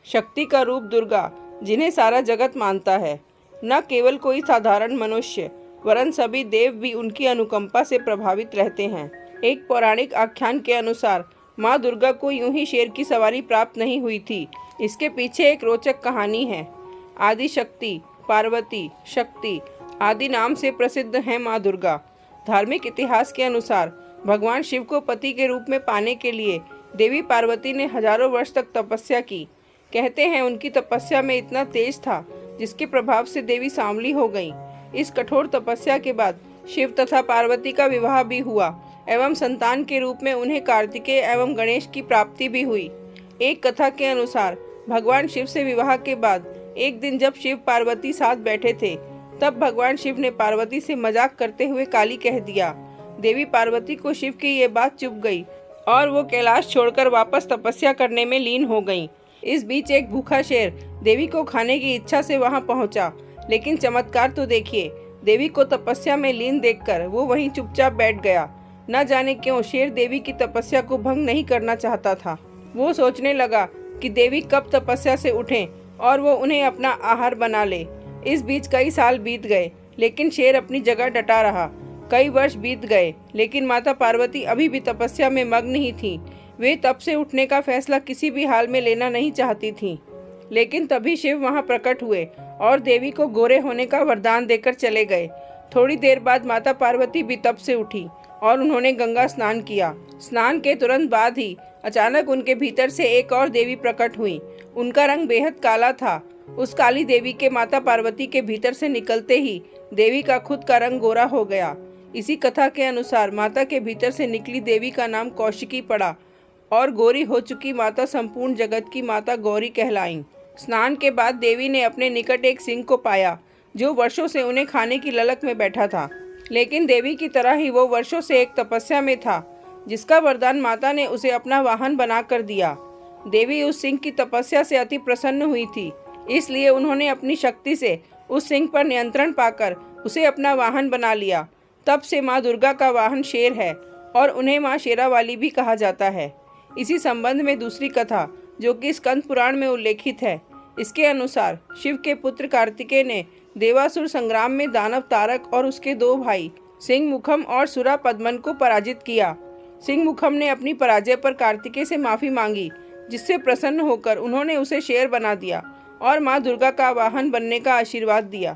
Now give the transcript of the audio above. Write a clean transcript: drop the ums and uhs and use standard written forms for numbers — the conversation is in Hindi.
शक्ति का रूप दुर्गा, जिन्हें सारा जगत मानता है। न केवल कोई साधारण मनुष्य वरन सभी देव भी उनकी अनुकंपा से प्रभावित रहते हैं। एक पौराणिक आख्यान के अनुसार माँ दुर्गा को यूं ही शेर की सवारी प्राप्त नहीं हुई थी। इसके पीछे एक रोचक कहानी है। आदि शक्ति, पार्वती, शक्ति आदि नाम से प्रसिद्ध है माँ दुर्गा। धार्मिक इतिहास के अनुसार भगवान शिव को पति के रूप में पाने के लिए देवी पार्वती ने हजारों वर्ष तक तपस्या की। कहते हैं उनकी तपस्या में इतना तेज था जिसके प्रभाव से देवी सांवली हो गईं। इस कठोर तपस्या के बाद शिव तथा पार्वती का विवाह भी हुआ एवं संतान के रूप में उन्हें कार्तिकेय एवं गणेश की प्राप्ति भी हुई। एक कथा के अनुसार भगवान शिव से विवाह के बाद एक दिन जब शिव पार्वती साथ बैठे थे, तब भगवान शिव ने पार्वती से मजाक करते हुए काली कह दिया। देवी पार्वती को शिव की ये बात चुभ गई और वो कैलाश छोड़कर वापस तपस्या करने में लीन हो गईं। इस बीच एक भूखा शेर देवी को खाने की इच्छा से वहां पहुंचा, लेकिन चमत्कार तो देखिए, देवी को तपस्या में लीन देखकर वो वहीं चुपचाप बैठ गया। न जाने क्यों शेर देवी की तपस्या को भंग नहीं करना चाहता था। वो सोचने लगा कि देवी कब तपस्या से उठें और वो उन्हें अपना आहार बना ले। इस बीच कई साल बीत गए, लेकिन शेर अपनी जगह डटा रहा। कई वर्ष बीत गए, लेकिन माता पार्वती अभी भी तपस्या में मग्न ही थीं। वे तप से उठने का फैसला किसी भी हाल में लेना नहीं चाहती थीं। लेकिन तभी शिव वहां प्रकट हुए और देवी को गोरे होने का वरदान देकर चले गए। थोड़ी देर बाद माता पार्वती भी तप से उठी और उन्होंने गंगा स्नान किया। स्नान के तुरंत बाद ही अचानक उनके भीतर से एक और देवी प्रकट हुई। उनका रंग बेहद काला था। उस काली देवी के माता पार्वती के भीतर से निकलते ही देवी का खुद का रंग गोरा हो गया। इसी कथा के अनुसार माता के भीतर से निकली देवी का नाम कौशिकी पड़ा और गोरी हो चुकी माता संपूर्ण जगत की माता गौरी कहलाईं। स्नान के बाद देवी ने अपने निकट एक सिंह को पाया जो वर्षों से उन्हें खाने की ललक में बैठा था। लेकिन देवी की तरह ही वो वर्षों से एक तपस्या में था, जिसका वरदान माता ने उसे अपना वाहन बनाकर दिया। देवी उस सिंह की तपस्या से अति प्रसन्न हुई थी, इसलिए उन्होंने अपनी शक्ति से उस सिंह पर नियंत्रण पाकर उसे अपना वाहन बना लिया। तब से माँ दुर्गा का वाहन शेर है और उन्हें माँ शेरावाली भी कहा जाता है। इसी संबंध में दूसरी कथा जो कि स्कंद पुराण में उल्लेखित है। इसके अनुसार शिव के पुत्र कार्तिकेय ने देवासुर संग्राम में दानव तारक और उसके दो भाई सिंह मुखम और सुरा पद्मन को पराजित किया। सिंह मुखम ने अपनी पराजय पर कार्तिकेय से माफी मांगी, जिससे प्रसन्न होकर उन्होंने उसे शेर बना दिया और माँ दुर्गा का वाहन बनने का आशीर्वाद दिया।